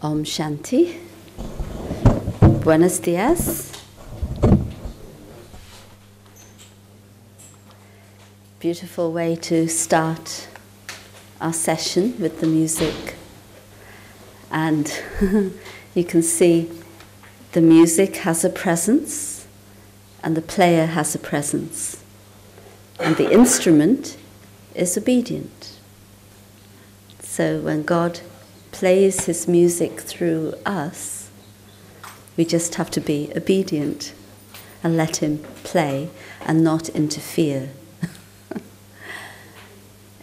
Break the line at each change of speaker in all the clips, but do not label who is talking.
Om Shanti. Buenos dias. Beautiful way to start our session with the music. And you can see the music has a presence and the player has a presence. And the instrument is obedient. So when God plays his music through us, we just have to be obedient and let him play and not interfere.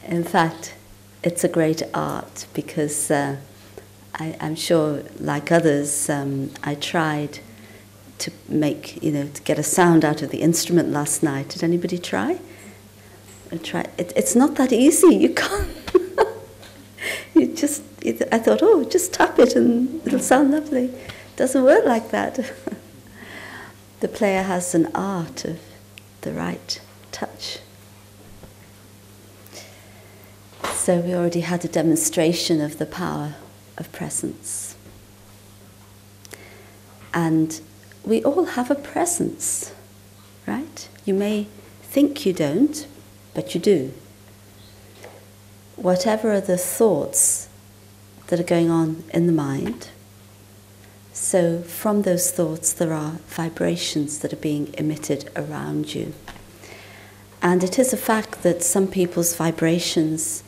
In fact, it's a great art because I'm sure, like others, I tried to make, to get a sound out of the instrument last night. Did anybody try? It's not that easy. You can't. I thought, just tap it and it'll sound lovely. It doesn't work like that. The player has an art of the right touch. So we already had a demonstration of the power of presence. And we all have a presence, right? You may think you don't, but you do. Whatever are the thoughts that are going on in the mind, so from those thoughts there are vibrations that are being emitted around you. And it is a fact that some people's vibrations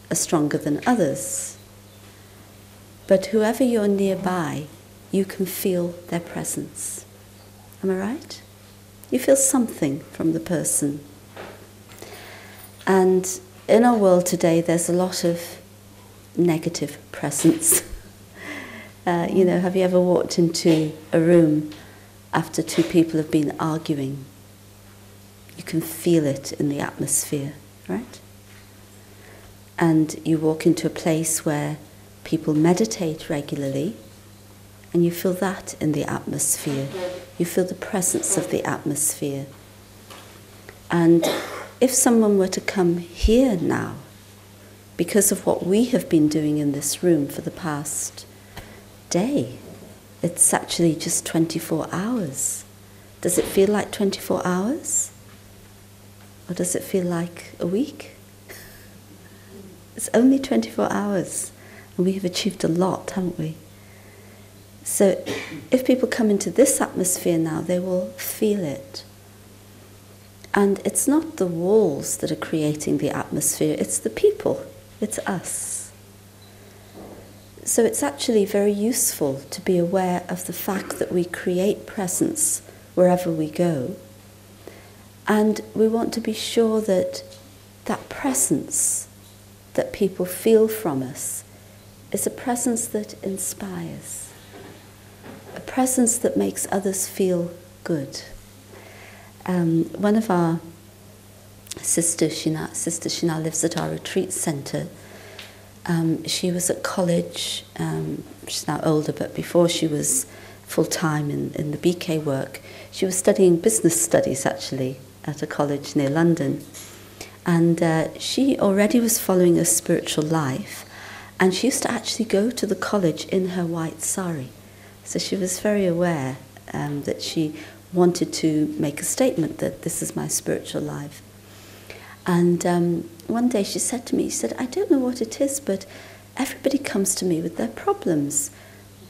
are stronger than others. But whoever you're nearby, you can feel their presence. Am I right? You feel something from the person. And in our world today, there's a lot of negative presence. Have you ever walked into a room after two people have been arguing? You can feel it in the atmosphere, right? And you walk into a place where people meditate regularly, and you feel that in the atmosphere. You feel the presence of the atmosphere. And if someone were to come here now, because of what we have been doing in this room for the past day, it's actually just 24 hours. Does it feel like 24 hours? Or does it feel like a week? It's only 24 hours, and we have achieved a lot, haven't we? So if people come into this atmosphere now, they will feel it. And it's not the walls that are creating the atmosphere, it's the people, it's us. So it's actually very useful to be aware of the fact that we create presence wherever we go. And we want to be sure that that presence that people feel from us is a presence that inspires, a presence that makes others feel good. One of our sisters, she now lives at our retreat centre. She was at college, she's now older, but before she was full-time in the BK work, she was studying business studies actually at a college near London. And she already was following a spiritual life, and she used to actually go to the college in her white sari. So she was very aware that she wanted to make a statement that this is my spiritual life. And one day she said to me, she said, I don't know what it is, but everybody comes to me with their problems.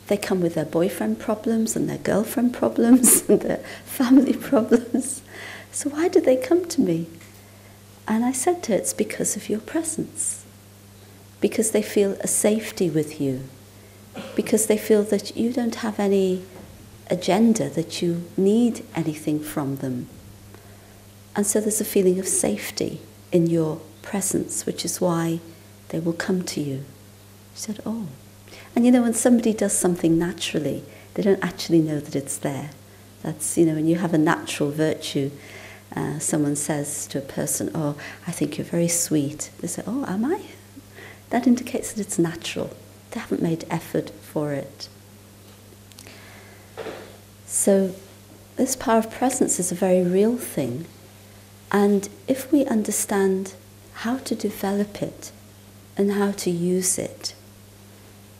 They come with their boyfriend problems and their girlfriend problems and their family problems. So why do they come to me? And I said to her, it's because of your presence. Because they feel a safety with you. Because they feel that you don't have any agenda, that you need anything from them. And so there's a feeling of safety in your presence, which is why they will come to you. She said, oh. And when somebody does something naturally, they don't actually know that it's there. That's, when you have a natural virtue, someone says to a person, oh, I think you're very sweet. They say, oh, am I? That indicates that it's natural. They haven't made effort for it. So this power of presence is a very real thing. And if we understand how to develop it and how to use it,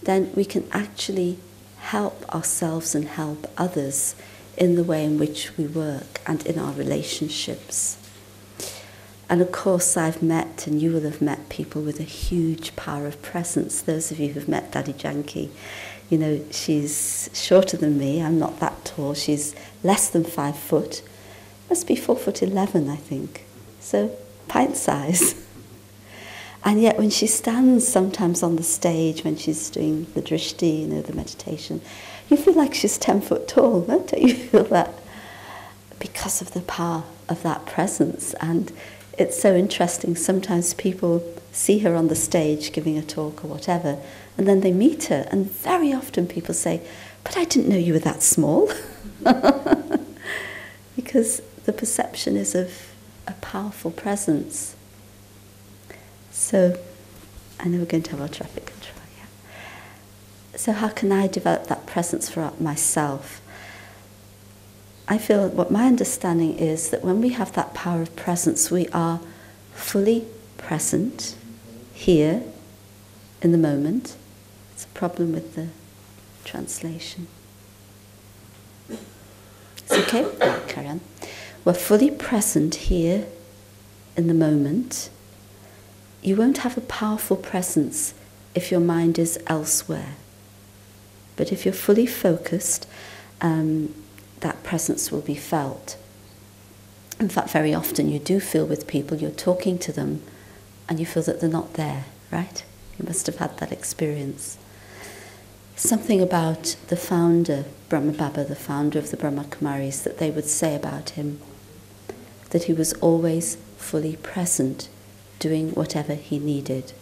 then we can actually help ourselves and help others in the way in which we work and in our relationships. And of course I've met, and you will have met, people with a huge power of presence. Those of you who've met Daddy Janki, you know, she's shorter than me, I'm not that tall, she's less than 5 foot, must be 4'11", I think, so pint size. And yet when she stands sometimes on the stage, when she's doing the drishti, you know, the meditation, you feel like she's 10 foot tall, don't you feel that? Because of the power of that presence. And it's so interesting, sometimes people see her on the stage giving a talk or whatever, and then they meet her, and very often people say, but I didn't know you were that small. Because the perception is of a powerful presence. So, I know we're going to have our traffic control, yeah. So how can I develop that presence for myself? I feel what my understanding is that when we have that power of presence, we are fully present here in the moment. It's a problem with the translation. It's okay? Right, carry on. We're fully present here in the moment. You won't have a powerful presence if your mind is elsewhere. But if you're fully focused, that presence will be felt. In fact, very often you do feel with people, you're talking to them, and you feel that they're not there, right? You must have had that experience. Something about the founder, Brahma Baba, the founder of the Brama Kumaris, that they would say about him, that he was always fully present, doing whatever he needed.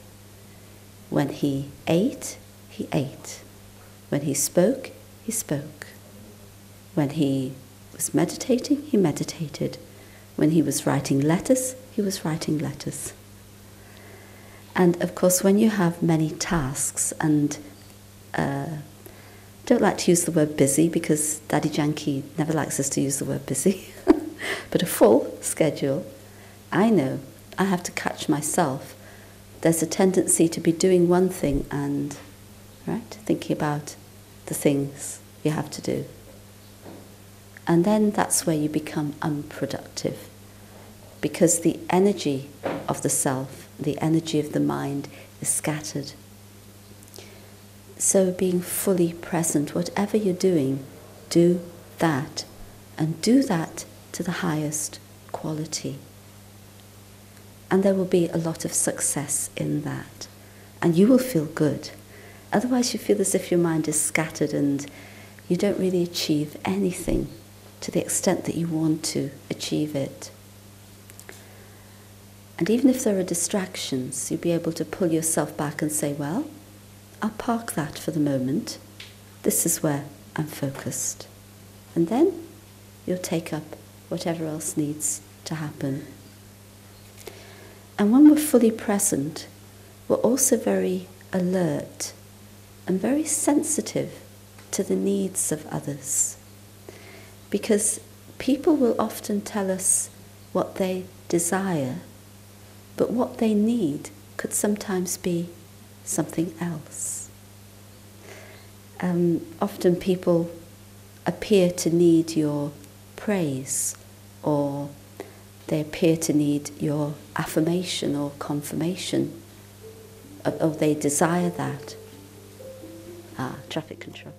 When he ate, he ate. When he spoke, he spoke. When he was meditating, he meditated. When he was writing letters, he was writing letters. And of course, when you have many tasks, and don't like to use the word busy, because Daddy Janki never likes us to use the word busy, but a full schedule, I know I have to catch myself. There's a tendency to be doing one thing and, right, thinking about the things you have to do. And then that's where you become unproductive, because the energy of the self, the energy of the mind is scattered. So being fully present, whatever you're doing, do that, and do that to the highest quality. And there will be a lot of success in that, and you will feel good. Otherwise you feel as if your mind is scattered and you don't really achieve anything to the extent that you want to achieve it. And even if there are distractions, you'll be able to pull yourself back and say, well, I'll park that for the moment. This is where I'm focused. And then you'll take up whatever else needs to happen. And when we're fully present, we're also very alert and very sensitive to the needs of others. Because people will often tell us what they desire, but what they need could sometimes be something else. Often people appear to need your praise, or they appear to need your affirmation or confirmation, or they desire that. Traffic control.